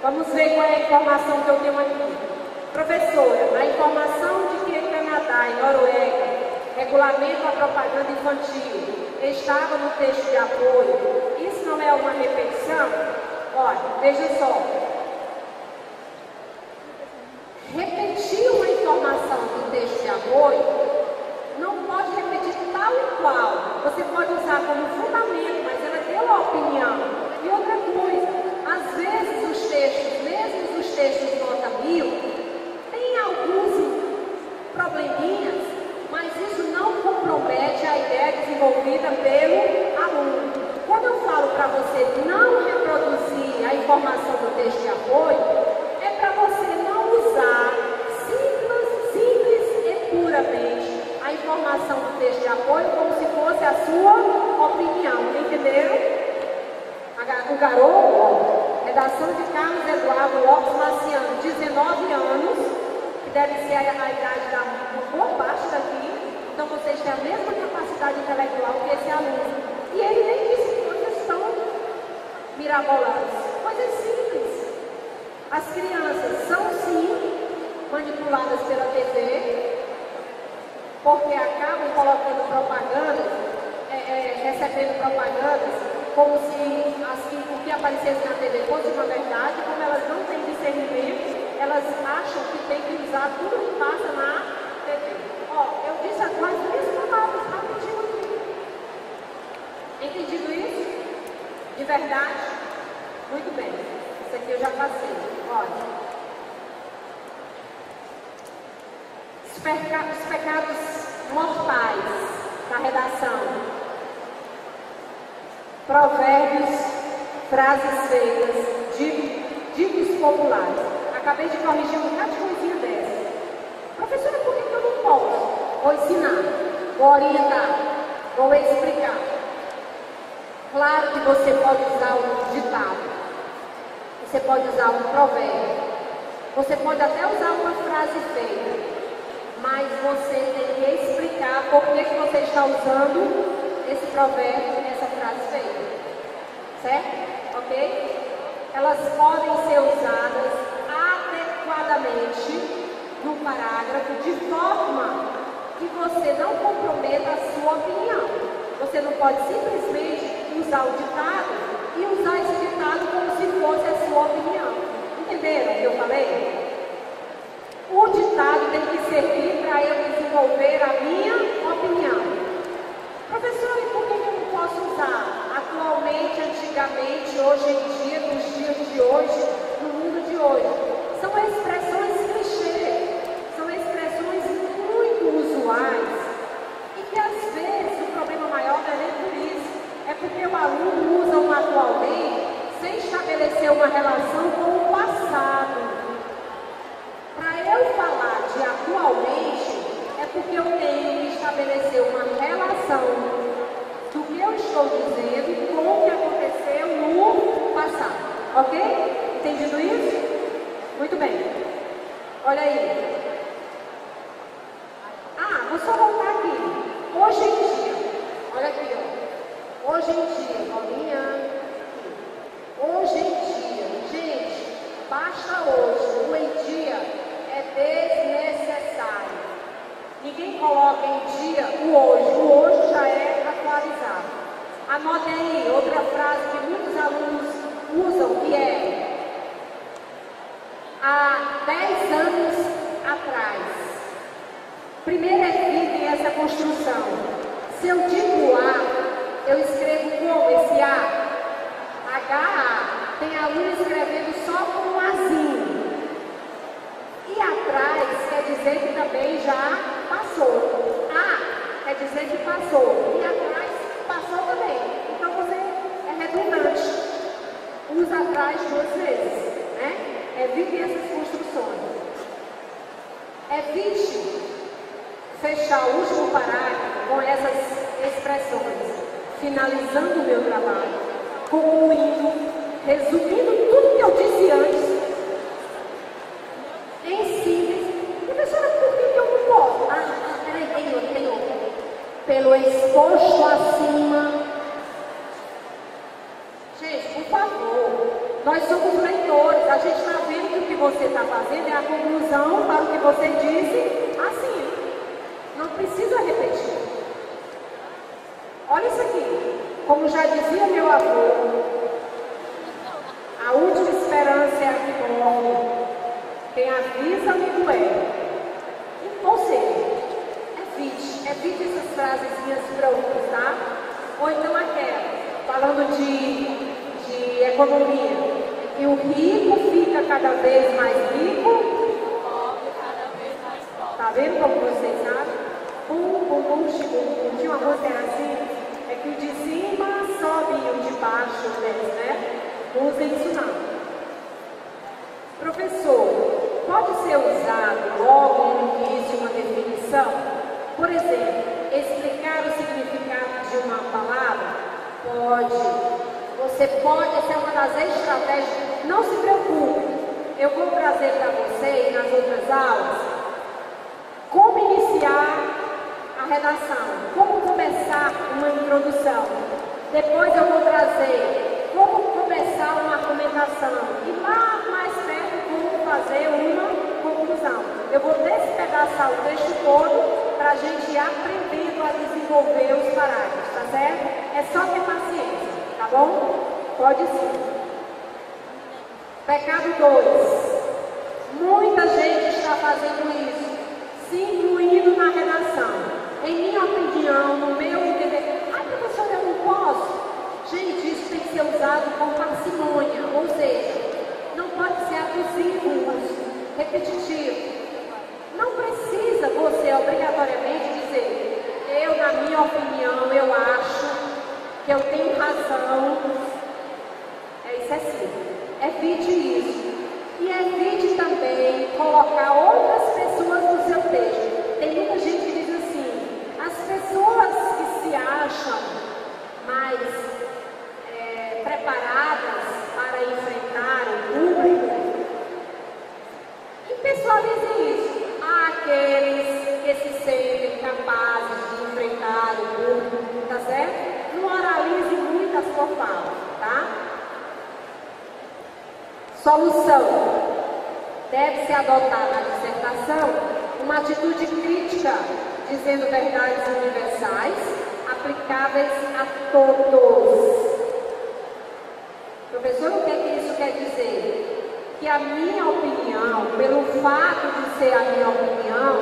Vamos ver qual é a informação que eu tenho aqui. Professora, a informação de que Canadá e Noruega regulamentam a propaganda infantil estava no texto de apoio. Isso não é uma repetição? Olha, veja só. Repetir uma informação do texto de apoio não pode repetir tal e qual. Você pode usar como fundamento, mas ela deu a opinião. E outra coisa, às vezes os textos, mesmo os textos nota 1000, tem alguns probleminhas, mas isso não compromete a ideia desenvolvida pelo aluno. Quando eu falo para você não reproduzir a informação do texto de apoio, é para você não usar simples e puramente a informação do texto de apoio como se fosse a sua opinião. Entenderam? O garoto, redação de Carlos Eduardo Lopes Marciano, 19 anos, que deve ser a idade da boa parte daqui. Então vocês têm a mesma capacidade intelectual que esse aluno. E ele nem disse coisas tão mirabolantes, coisas simples. As crianças são sim manipuladas pela TV, porque acabam colocando propagandas, recebendo propagandas, como se o que aparecesse na TV fosse uma verdade. Como elas não têm discernimento, elas acham que tem que usar tudo que passa na TV. Ó, eu disse as minhas palavras, rapidinho aqui. Entendido isso? De verdade? Muito bem. Isso aqui eu já passei. Olha. Os pecados mortais da redação. Provérbios, frases feitas, ditos populares. Acabei de corrigir um bocado de coisinha dessa. Professora, por que eu não posso? Vou ensinar, vou orientar, vou explicar. Claro que você pode usar um ditado, você pode usar um provérbio, você pode até usar uma frase feita, mas você tem que explicar por que você está usando esse provérbio, essa frase feita. Certo? Ok? Elas podem ser usadas adequadamente no parágrafo, de forma que você não comprometa a sua opinião. Você não pode simplesmente usar o ditado e usar esse ditado como se fosse a sua opinião. Entenderam o que eu falei? O ditado tem que servir para eu desenvolver a minha opinião. Professor, e por que eu não posso usar atualmente, antigamente, hoje em dia, nos dias de hoje, no mundo de hoje? São expressões clichê, são expressões muito usuais e que às vezes o problema maior não é nem por isso, é porque o aluno usa um atualmente sem estabelecer uma relação com o passado. Para eu falar de atualmente, é porque eu tenho que estabelecer uma relação do que eu estou dizendo com o que aconteceu no passado. Ok? Entendido isso? Muito bem. Olha aí. Vou só voltar aqui. Hoje em dia. Olha aqui, ó. Hoje em dia, Paulinha. Hoje em dia. Gente, basta hoje. O em dia é desnecessário. Ninguém coloca em dia o hoje. O hoje já é atualizado. Anotem aí outra frase que muitos alunos usam, que é: há 10 anos atrás. Primeiro é firme essa construção. Se eu digo A, eu escrevo como esse A? H-A. Tem aluno escrevendo só com um Azinho. E atrás quer dizer que também já passou. A quer dizer que passou. E atrás passou também. Então você é redundante. Usa atrás 2 vezes. Né? Evite essas construções. Evite fechar o último parágrafo com essas expressões. Finalizando o meu trabalho. Concluindo. Resumindo tudo que eu disse antes. Em simples. Professora, por que eu não posso? Peraí, tem outro. Pelo exposto acima. Gente, por favor. Nós somos leitores. A gente você está fazendo é a conclusão para o que você disse assim. Não precisa repetir. Olha isso aqui. Como já dizia meu avô, a última esperança é a que morre. Quem avisa me doer. Ou seja, evite essas frasezinhas prontas, tá? Ou então aquela, falando de economia, que o rico fica cada vez mais rico, o pobre cada vez mais pobre. Tá vendo como vocês sabem? Tinha uma música assim, é que o de cima sobe e o de baixo desce, né? Não usa isso não. Professor, pode ser usado logo no início uma definição? Por exemplo, explicar o significado de uma palavra? Pode. Você pode, essa é uma das estratégias. Não se preocupe, eu vou trazer para vocês nas outras aulas como iniciar a redação, como começar uma introdução. Depois eu vou trazer como começar uma argumentação e lá mais perto como fazer uma conclusão. Eu vou despedaçar o texto todo para a gente ir aprendendo a desenvolver os parágrafos, tá certo? É só ter paciência, tá bom? Pode sim. Pecado 2. Muita gente está fazendo isso, se incluindo na redação. Em minha opinião, no meu entender, professora, eu não posso. Gente, isso tem que ser usado com parcimônia, ou seja, não pode ser abusivo, repetitivo. Não precisa você obrigatoriamente dizer, eu, na minha opinião, eu acho que eu tenho razão. É excessivo. Evite isso. E evite também colocar outras pessoas no seu texto. Tem muita gente que diz assim, as pessoas que se acham mais preparadas para enfrentar o público, impessoalizem isso. Aqueles que se sentem capazes de enfrentar o público, tá certo? Não oralize muito a sua fala, tá? Solução. Deve-se adotar na dissertação uma atitude crítica, dizendo verdades universais, aplicáveis a todos. Professor, o que é que isso quer dizer? Que a minha opinião, pelo fato de ser a minha opinião,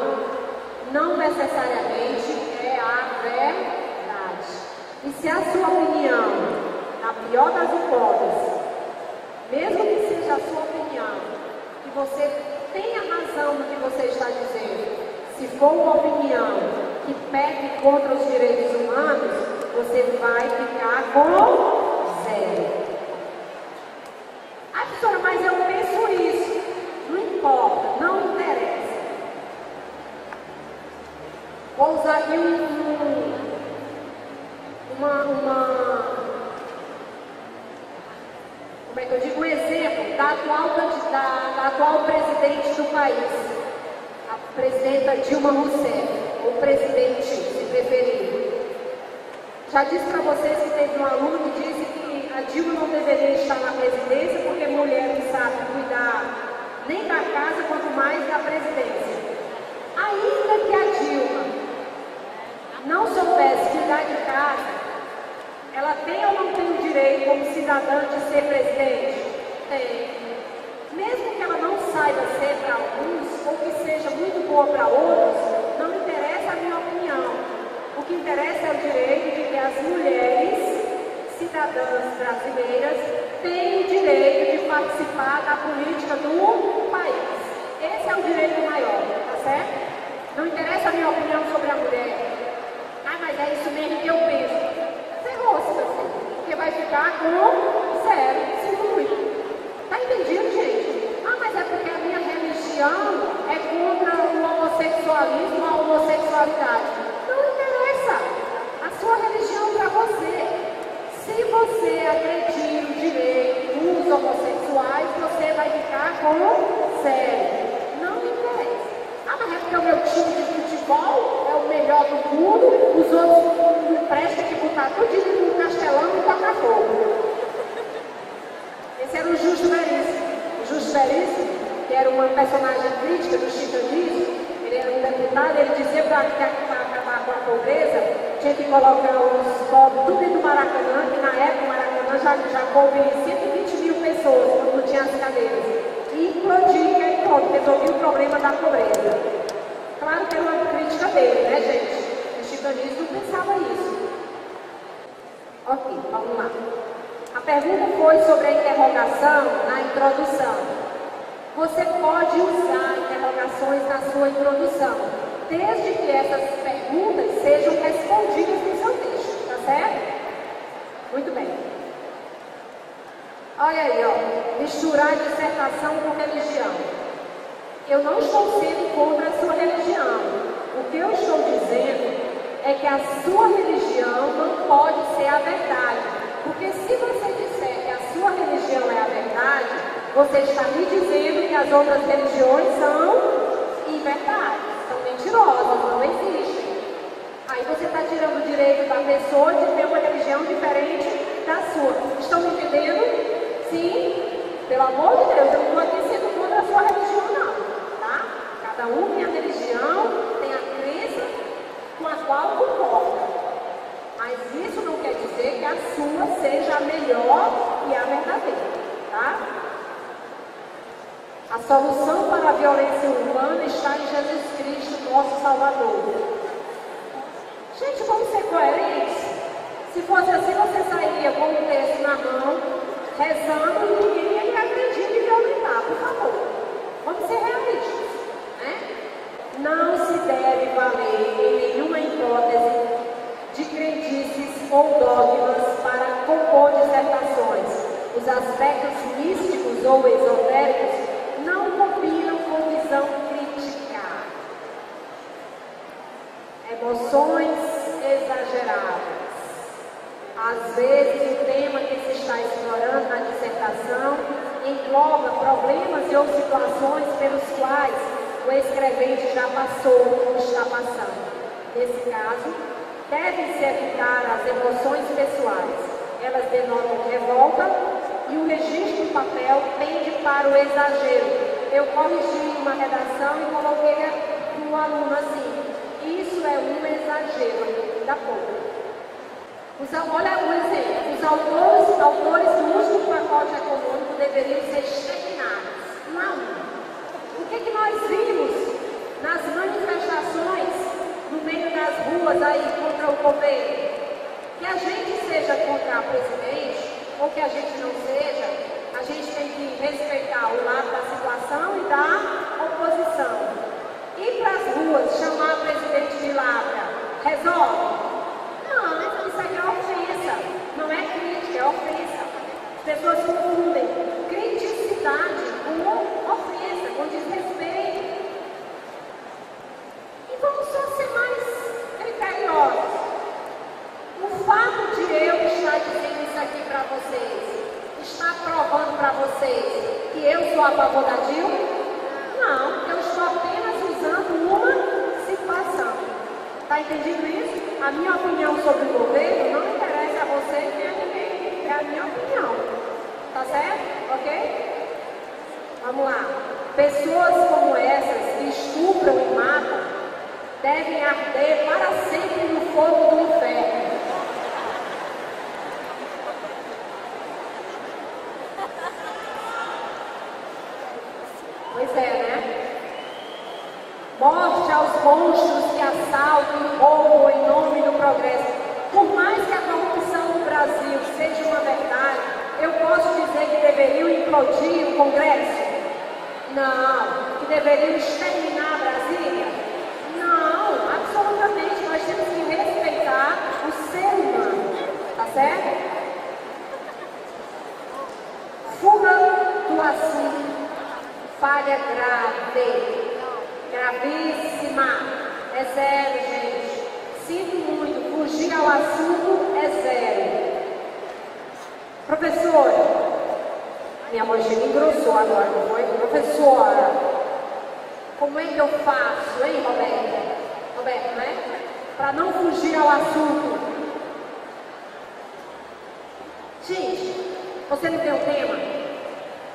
não necessariamente é a verdade. E se a sua opinião, na pior das hipóteses, mesmo que seja a sua opinião, que você tenha razão no que você está dizendo, se for uma opinião que peque contra os direitos humanos, você vai ficar com 0. Ah, professora, mas eu penso isso. Não importa, não interessa. Vou usar aqui como é que eu digo, um exemplo da atual presidente do país, a presidenta Dilma Rousseff, ou presidente, se preferir. Já disse para vocês que teve um aluno que disse que a Dilma não deveria estar na presidência porque mulher não sabe cuidar nem da casa, quanto mais da presidência. Ainda que a Dilma não soubesse cuidar de casa, ela tem ou não tem o direito, como cidadã, de ser presidente? Tem. Mesmo que ela não saiba ser para alguns, ou que seja muito boa para outros, não interessa a minha opinião. O que interessa é o direito de que as mulheres, cidadãs brasileiras, têm o direito de participar da política do país. Esse é o direito maior, tá certo? Não interessa a minha opinião sobre a mulher. Ah, mas é isso mesmo que eu penso. Porque vai ficar com 0, sinto muito. Tá entendido, gente? Ah, mas é porque a minha religião é contra o homossexualismo, a homossexualidade. Não interessa. A sua religião para você. Se você agredir o direito dos homossexuais, você vai ficar com 0. Não me interessa. Ah, mas é porque o meu time de futebol é o melhor do mundo, os outros não prestam que botar tudo no castelão e tocar fogo. Esse era o Justo Veríssimo. O Justo Veríssimo, que era uma personagem crítica do chitanismo, ele era um deputado, ele dizia para acabar com a pobreza, tinha que colocar os pobres tudo dentro do Maracanã, que na época o Maracanã já coube 120 mil pessoas, quando não tinha as cadeiras. E implodir, e pronto, resolvia o problema da pobreza. Claro que era uma crítica dele, né, gente? O chitanismo não pensava isso. Ok, vamos lá. A pergunta foi sobre a interrogação na introdução. Você pode usar interrogações na sua introdução, desde que essas perguntas sejam respondidas no seu texto, tá certo? Muito bem. Olha aí, ó, misturar dissertação com religião. Eu não estou sendo contra a sua religião. O que eu estou dizendo é que a sua religião não pode ser a verdade. Porque se você disser que a sua religião é a verdade, você está me dizendo que as outras religiões são inverdades, são mentirosas, não existem. Aí você está tirando o direito da pessoa de ter uma religião diferente da sua. Estão me entendendo? Sim? Pelo amor de Deus, eu não estou aqui sendo contra a sua religião, não. Tá? Cada um tem a religião, tem a crença com a qual concorda. Mas isso não quer dizer que a sua seja a melhor e a verdadeira. Tá? A solução para a violência urbana está em Jesus Cristo, nosso Salvador. Gente, vamos ser coerentes. Se fosse assim, você sairia com o texto na mão, rezando e ninguém ia agredir e violentar, por favor. Vamos ser realistas, né? Não se deve valer em nenhuma hipótese de crendices ou dogmas para compor dissertações. Os aspectos místicos ou esotéricos não combinam com visão crítica. Emoções exageradas. Às vezes, o tema que se está explorando na dissertação engloba problemas e ou situações pelos quais o escrevente já passou ou está passando. Nesse caso, deve-se evitar as emoções pessoais. Elas denotam revolta e o registro do papel tende para o exagero. Eu corrigi uma redação e coloquei para o aluno assim: isso é um exagero da pouco. Olha um exemplo: os autores do uso do pacote econômico deveriam ser exterminados, um a um. O que nós vimos nas manifestações no meio das ruas aí contra o governo? Que a gente seja contra o presidente ou que a gente não seja, a gente tem que respeitar o lado da situação e da oposição. Ir para as ruas, chamar o presidente de ladra, resolve? Não, isso aí é ofensa, não é crítica, é ofensa. As pessoas confundem criticidade com ofensa, com desrespeito. E vamos só ser mais criteriosos. O fato de eu estar dizendo isso aqui para vocês, está provando para vocês que eu sou a favor da Dilma? Não, eu estou apenas usando uma situação. Está entendendo isso? A minha opinião sobre o governo não interessa a você nem a ninguém. É a minha opinião. Tá certo? Ok? Vamos lá. Pessoas como essas que estupram e matam devem arder para sempre no fogo do inferno. Pois é, né? Morte aos monstros que assaltam e roubam em nome do progresso. Por mais que a corrupção no Brasil seja uma verdade, eu posso dizer que deveriam implodir o Congresso? Não. Que deveriam exterminar Brasília? Não, absolutamente. Nós temos que respeitar o ser humano. Tá certo? Fuga do assunto. Falha grave. Gravíssima. É zero, gente. Sinto muito. Fugir ao assunto é zero. Professora, minha voz engrossou agora, não foi? Professora, como é que eu faço, hein, Roberto? Roberto, né? Para não fugir ao assunto. Gente, você não tem o tema?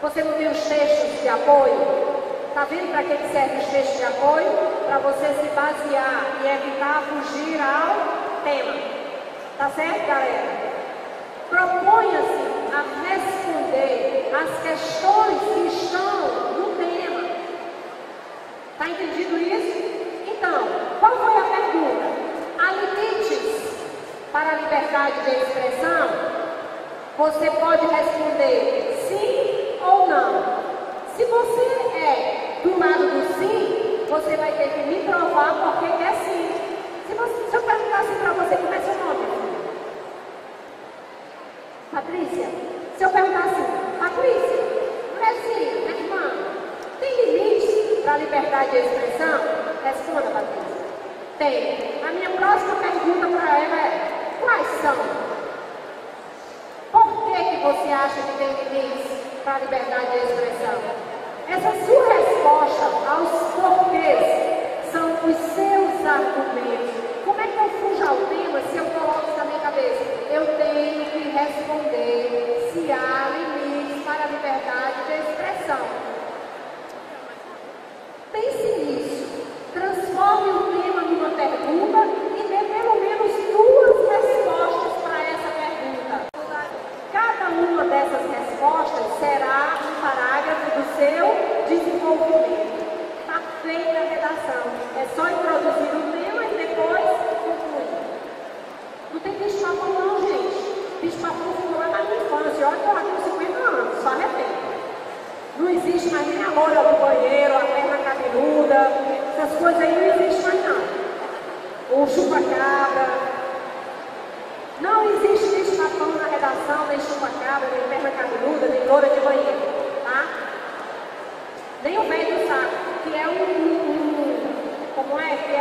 Você não tem os textos de apoio? Está vendo para que serve o texto de apoio? Para você se basear e evitar fugir ao tema. Tá certo, galera? Proponha-se a responder as questões que estão no tema. Está entendido isso? Então, qual foi a pergunta? Há limites para a liberdade de expressão? Você pode responder sim ou não. Se você é do lado do sim, você vai ter que me provar porque quer sim. Se eu perguntar assim para você, como é seu nome? Patrícia. Se eu perguntar assim, Patrícia, Brasil, minha irmã, tem limites para a liberdade de expressão? Responda, Patrícia. Tem. A minha próxima pergunta para ela é, quais são? Por que você acha que tem limites para a liberdade de expressão? Essa sua resposta aos porquês são os seus argumentos. Como é que eu fujo ao tema se eu coloco isso na minha cabeça? Eu tenho que responder se há limites para a liberdade de expressão. Pense nisso. Transforme o tema numa pergunta e dê pelo menos 2 respostas para essa pergunta. Cada uma dessas respostas será um parágrafo do seu desenvolvimento. Está feita a redação. É só introduzir o tema e depois concluir. Não tem bicho-papão não, gente. Bicho-papão ficou lá na minha infância. Olha, eu tenho 50 anos, só arrependo. Não existe mais nem a loira do banheiro, a perna cabeluda. Essas coisas aí não existem mais não. O chupa-cabra. Não existe bicho-papão na redação, nem chupa-cabra, nem perna cabeluda, nem loira de banheiro, tá? Nem o velho do saco, que é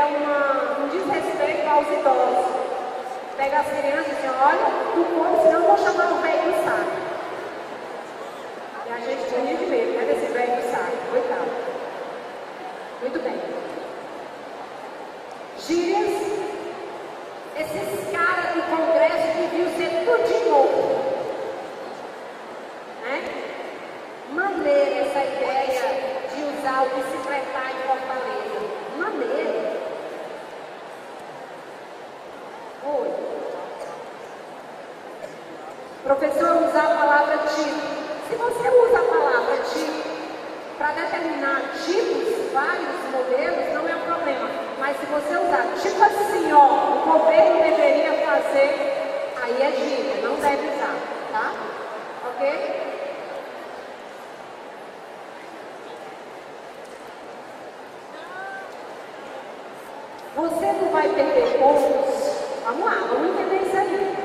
um desrespeito aos idosos. Pega as crianças e diz, olha, tu come, senão eu vou chamar o velho do saco. E a gente morria de medo, né, desse velho do saco, coitado. Muito bem. Gírias. Esses caras do Congresso deviam ser tudo de novo. Né? Maneira essa ideia de usar o bicicletar em Fortaleza. Maneira. Oi. Professor, usar a palavra tipo. Se você usa a palavra tipo para determinar tipos, vários modelos, não é um problema. Mas se você usar tipo assim, ó, o governo deveria fazer, aí é gíria, não deve usar, tá? Ok? Você não vai perder pontos. Vamos lá, vamos entender isso aí.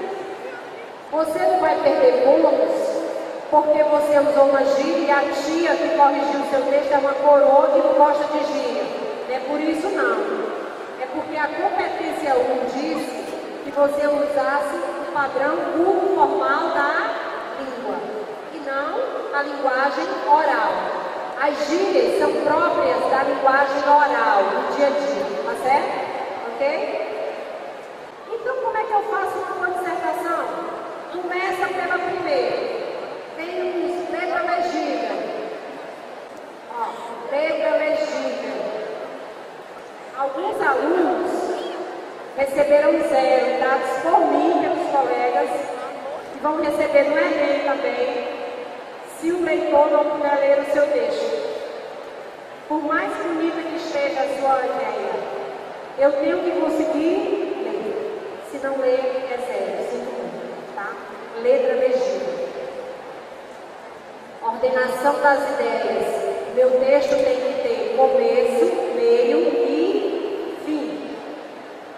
Você não vai perder pontos porque você usou uma gíria e a tia que corrigiu o seu texto é uma coroa que não gosta de gíria. Não é por isso não. É porque a competência 1 disse que você usasse o padrão culto formal da língua e não a linguagem oral. As gírias são próprias da linguagem oral, do dia a dia, tá certo? Ok? Então como é que eu faço uma dissertação? Começa pela primeira. Tem letra legível. Ó, letra legível. Alguns alunos receberam 0, dados por mim pelos colegas, e vão receber no Enem também, se o leitor não puder ler o seu texto. Por mais bonita que esteja a sua ideia, eu tenho que conseguir ler. Se não ler, é 0, sinto muito, tá? Letra legível. Ordenação das ideias. Meu texto tem que ter começo, meio e fim.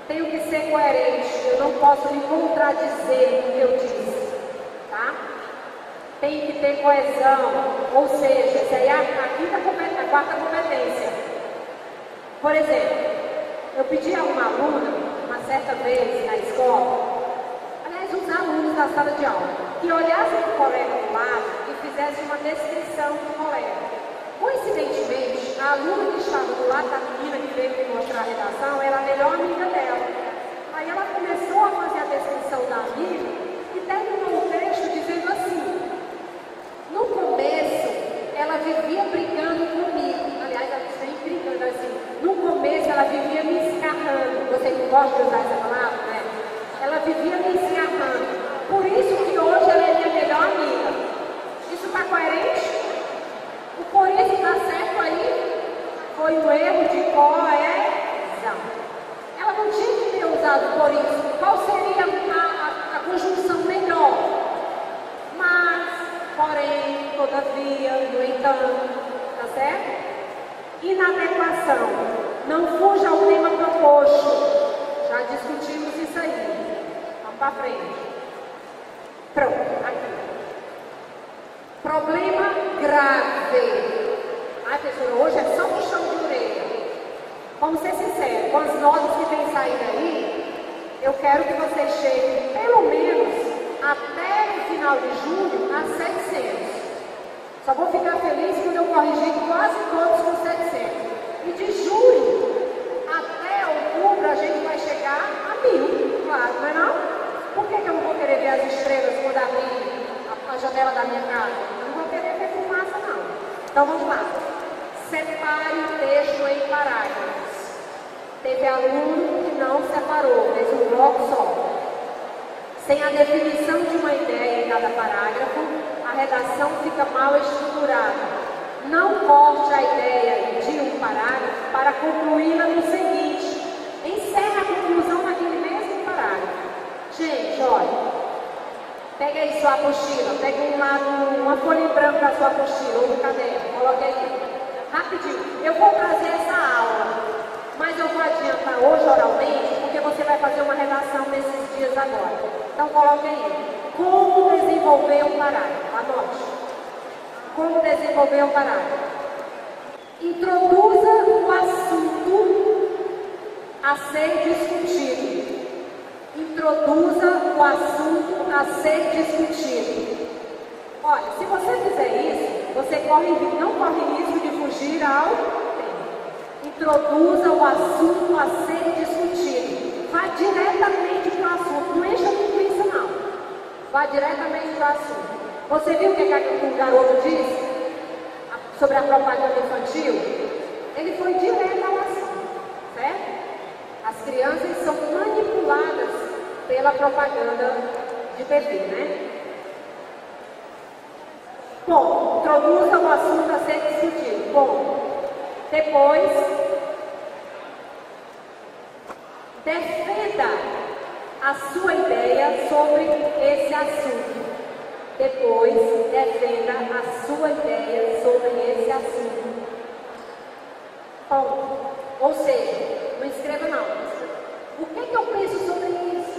Tenho que ser coerente. Eu não posso me contradizer no que eu disse. Tá? Tem que ter coesão. Ou seja, essa é a quarta competência. Por exemplo, eu pedi a uma aluna, uma certa vez na escola, aliás, os alunos da sala de aula, que olhassem para o colega do lado e fizessem uma descrição do colega. Coincidentemente, a aluna que estava do lado da menina que veio me mostrar a redação era a melhor amiga dela. Aí ela começou a fazer a descrição da amiga e terminou o texto dizendo assim: no começo, ela vivia brigando comigo. Aliás, ela vivia me escarrando. Você não gosta de usar essa palavra, né? Ela vivia me escarrando. Por isso que hoje ela é minha melhor amiga. Isso está coerente? O por isso está certo aí? Foi um erro de coesão. Ela não tinha que ter usado por isso. Qual seria a conjunção melhor? Mas, porém, todavia, no entanto, tá certo? Inadequação. Não fuja ao tema proposto. Já discutimos isso aí. Vamos para frente. Pronto, aqui. Problema grave. Ai, pessoal, hoje é só puxão de orelha. Vamos ser sinceros, com as notas que têm saído aí, eu quero que vocês cheguem, pelo menos, até o final de julho, a 700. Só vou ficar feliz quando eu corrigir quase todos com 700. E de julho até outubro, a gente vai chegar a 1000, claro, não é não? Por que eu não vou querer ver as estrelas quando abrir a janela da minha casa? Eu não vou querer ver fumaça, não. Então vamos lá. Separe o texto em parágrafos. Teve aluno que não separou, fez um bloco só. Sem a definição de uma ideia em cada parágrafo, a redação fica mal estruturada. Não corte a ideia de um parágrafo para concluí-la no seguinte. Encerra a conclusão naquele mesmo parágrafo. Gente, olha. Pega aí sua apostila, pega uma folha em branco da sua apostila ou no caderno, coloque aí. Rapidinho, eu vou trazer essa aula, mas eu vou adiantar hoje oralmente, porque você vai fazer uma redação nesses dias agora. Então coloque aí, como desenvolver um parágrafo, anote. Como desenvolver um parágrafo. Introduza o assunto a ser discutido. Introduza o assunto a ser discutido. Olha, se você fizer isso, você não corre risco de fugir ao tema. Introduza o assunto a ser discutido. Vá diretamente para o assunto. Não encha linguiça, não. Vá diretamente para o assunto. Você viu o que o garoto disse sobre a propaganda infantil? Ele foi direto ao assunto, certo? As crianças são manipuladas pela propaganda de TV, né? Bom, introduza o assunto a ser discutido. Bom, depois, defenda a sua ideia sobre esse assunto. Depois, defenda a sua ideia sobre esse assunto. Bom, ou seja, não escreva não. O que eu penso sobre isso?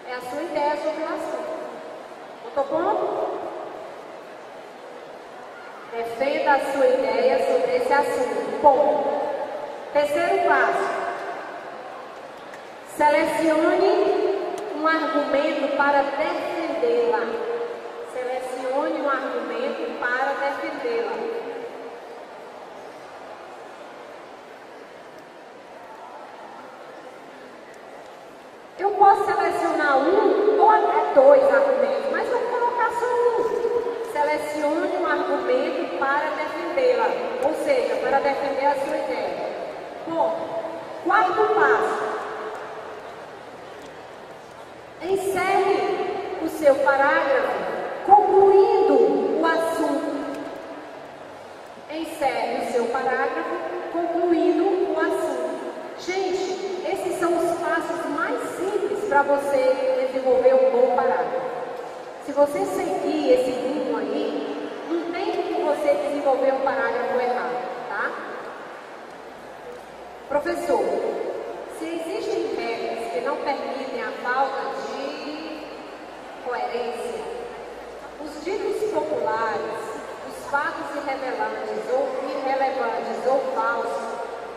É a sua ideia sobre o assunto. Botou ponto? Defenda a sua ideia sobre esse assunto. Ponto. Terceiro passo. Selecione um argumento para defendê-la. Selecione um argumento para defendê-la. Eu posso selecionar um ou até dois argumentos, mas vou colocar só um. Selecione um argumento para defendê-la, ou seja, para defender a sua ideia. Bom, quarto passo. Encerre o seu parágrafo concluindo o assunto. Encerre o seu parágrafo concluindo o assunto. Gente, esses são os passos mais simples para você desenvolver um bom parágrafo. Se você seguir esse rumo aí, não tem como você desenvolver um parágrafo errado, tá? Professor, se existem regras que não permitem a falta de coerência, os ditos populares, os fatos irrelevantes ou falsos,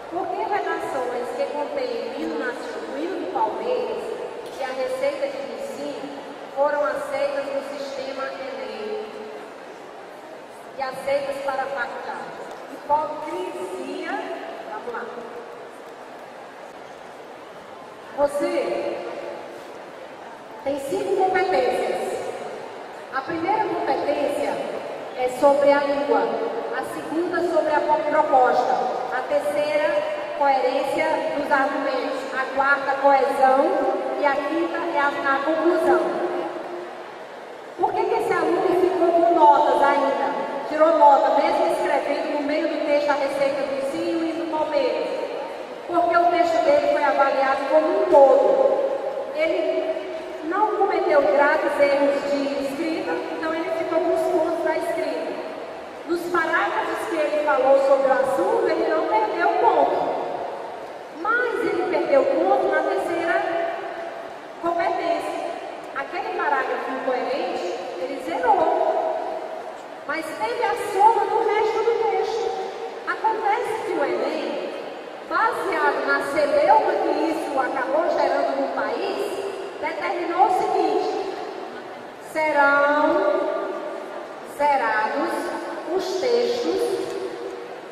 por que redações que contêm o hino do Palmeiras e a receita de ensino foram aceitas no sistema Enem e aceitas para a faculdade? Hipocrisia. Vamos lá. Você tem 5 competências. A primeira competência é sobre a língua, a segunda sobre a proposta, a terceira coerência dos argumentos. A quarta, coesão. E a quinta é a conclusão. Por que esse aluno ficou com notas ainda? Tirou nota, mesmo escrevendo no meio do texto a receita do ensino e do Palmeiras? Porque o texto dele foi avaliado como um todo. Ele não cometeu graves erros de escrita, então ele ficou com os pontos da escrita. Nos parágrafos que ele falou sobre o assunto, ele não perdeu ponto. Mas ele perdeu ponto na terceira competência. Aquele parágrafo incoerente, ele zerou. Mas teve a soma do resto do texto. Acontece que o Enem, baseado na celeuma que isso acabou gerando no país, determinou o seguinte: serão zerados os textos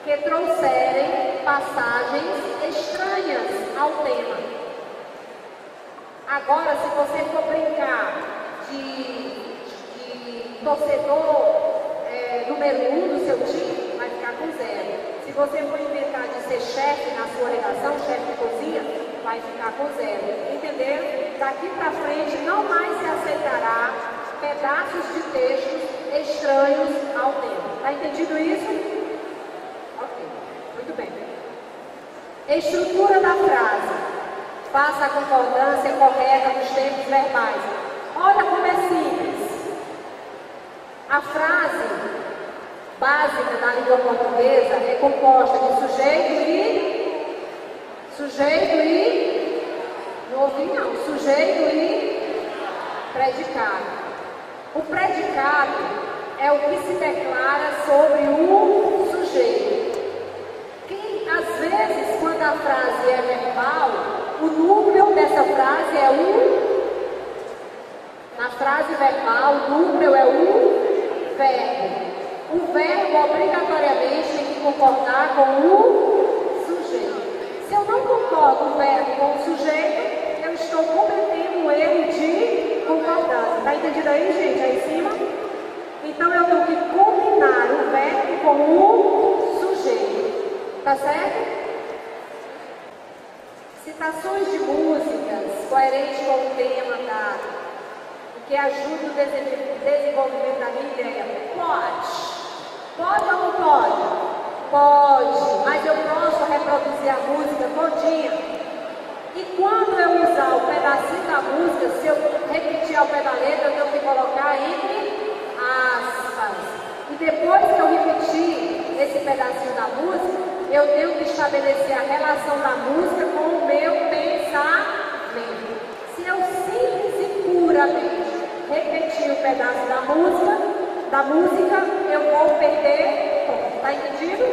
que trouxerem passagens estranhas ao tema. Agora, se você for brincar de torcedor número 1 do seu time, vai ficar com 0. Se você for inventar de ser chefe na sua redação, chefe de cozinha, vai ficar com 0. Entenderam? Daqui para frente não mais se aceitará pedaços de textos estranhos ao tema. Está entendido isso? Ok, muito bem. Estrutura da frase. Faça a concordância correta dos tempos verbais. Olha como é simples. A frase básica da língua portuguesa é composta de sujeito e não ouvi não, sujeito e predicado. O predicado é o que se declara sobre o sujeito. Que às vezes, quando a frase é verbal, o núcleo dessa frase é na frase verbal, o núcleo é o verbo. O verbo obrigatoriamente tem que concordar com o sujeito. Se eu não concordo o verbo com o sujeito, eu estou cometendo um erro de concordância. Está entendido aí, gente? Aí em cima? Então eu tenho que combinar o verbo com o sujeito. Tá certo? Citações de músicas coerentes com o tema dado, que ajuda o desenvolvimento da minha ideia. Pode. Pode ou não pode? Pode. Mas eu posso reproduzir a música todinha. E quando eu usar o pedacinho da música, se eu repetir ao pé da letra, eu tenho que colocar entre aspas. E depois que eu repetir esse pedacinho da música, eu tenho que estabelecer a relação da música com o meu pensamento. Se eu simples e puramente repetir o pedaço da música, eu vou perder ponto. Tá entendido?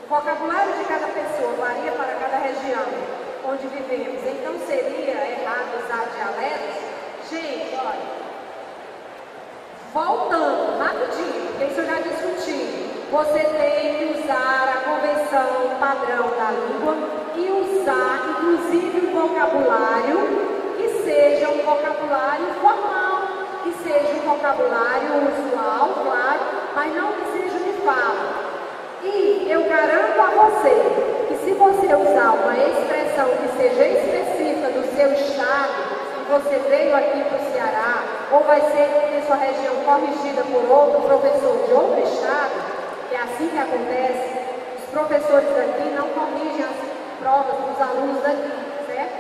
O vocabulário de cada pessoa varia para cada região onde vivemos. Então seria errado usar dialetos? Gente, olha, voltando rapidinho, porque isso eu já discuti. Você tem que usar a convenção padrão da língua e usar, inclusive, um vocabulário que seja um vocabulário formal, que seja um vocabulário usual, claro, mas não que seja de fala. E eu garanto a você que se você usar uma expressão que seja específica do seu estado, e você veio aqui para o Ceará, ou vai ser em sua região corrigida por outro professor de outro estado, que é assim que acontece, os professores daqui não corrigem as provas dos alunos daqui, certo?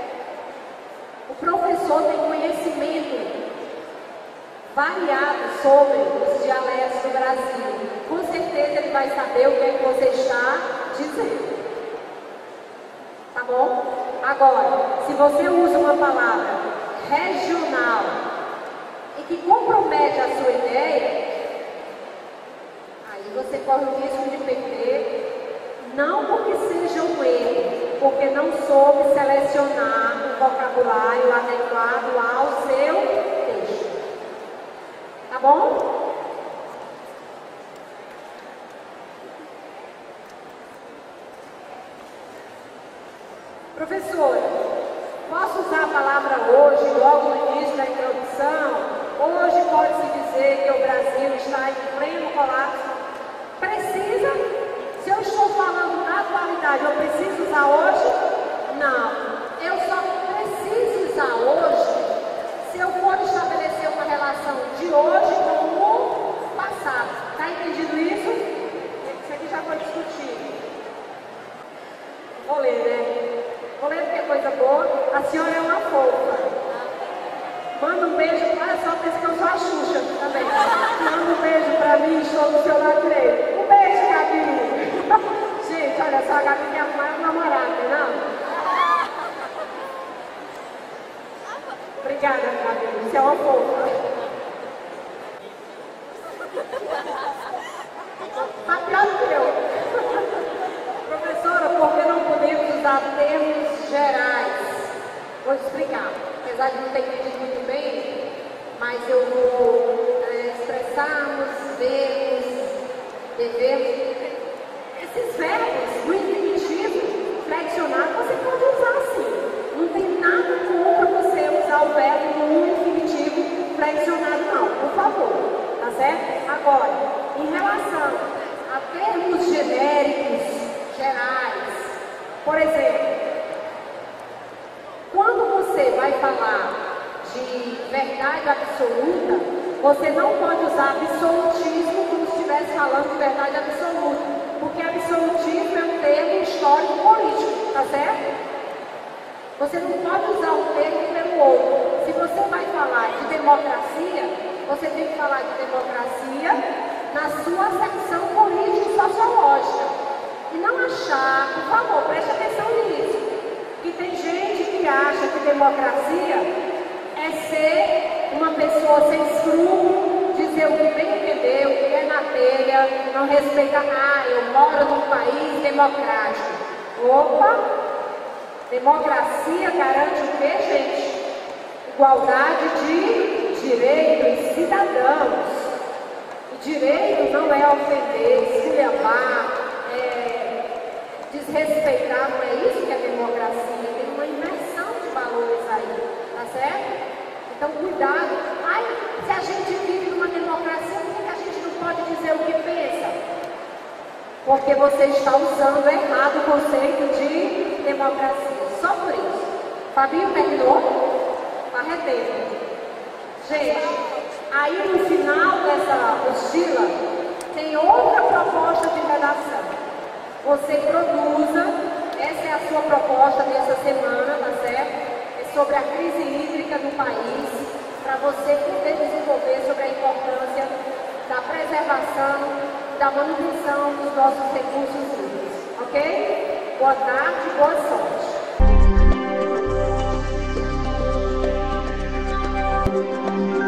O professor tem conhecimento variado sobre os dialetos do Brasil. Com certeza ele vai saber o que é que você está dizendo. Tá bom? Agora, se você usa uma palavra regional e que compromete a sua ideia, aí você corre o risco de perder, não porque seja um erro, porque não soube selecionar um vocabulário adequado ao seu texto. Tá bom? Professora, posso usar a palavra hoje, logo no início hoje com o passado. Está entendido isso? Isso aqui já foi discutido. Vou ler, né? Vou ler porque é coisa boa. A senhora é uma fofa. Manda um beijo, olha só, pensa que eu sou a Xuxa também. Manda um beijo pra mim, show do seu lado. Um beijo, Gabi. Gente, olha só, a Gabi me arrumar é namorada, não? Obrigada, Gabi. Você é uma fofa. Tá pior do que eu. Professora, por que não podemos usar termos gerais? Vou explicar. Apesar de não ter entendido muito bem, mas eu vou expressarmos, vermos, devemos. Esses verbos, no infinitivo, flexionado, você pode usar sim. Não tem nada contra você usar o verbo no infinitivo flexionado, não, por favor. Tá certo? Agora, em relação a termos genéricos, gerais, por exemplo, quando você vai falar de verdade absoluta, você não pode usar absolutismo como se estivesse falando de verdade absoluta, porque absolutismo é um termo histórico-político, tá certo? Você não pode usar um termo pelo outro. Se você vai falar de democracia, você tem que falar de democracia na sua secção político-sociológica. E não achar, por favor, preste atenção nisso, que tem gente que acha que democracia é ser uma pessoa sem escrúpulo, dizer o que bem entender, o que é na telha, não respeitar, eu moro num país democrático. Opa! Democracia garante o quê, gente? Igualdade de direitos cidadãos. O direito não é ofender, esculhambar, desrespeitar, não é isso que é democracia. Tem uma imersão de valores aí, tá certo? Então, cuidado. Ai, se a gente vive numa democracia, por que a gente não pode dizer o que pensa? Porque você está usando errado o conceito de democracia. Só por isso. Fabinho terminou? Está retendo. Gente, aí no final dessa apostila, tem outra proposta de redação. Você produza, essa é a sua proposta dessa semana, tá certo? É sobre a crise hídrica do país, para você poder desenvolver sobre a importância da preservação, da manutenção dos nossos recursos hídricos, ok? Boa tarde, boa sorte.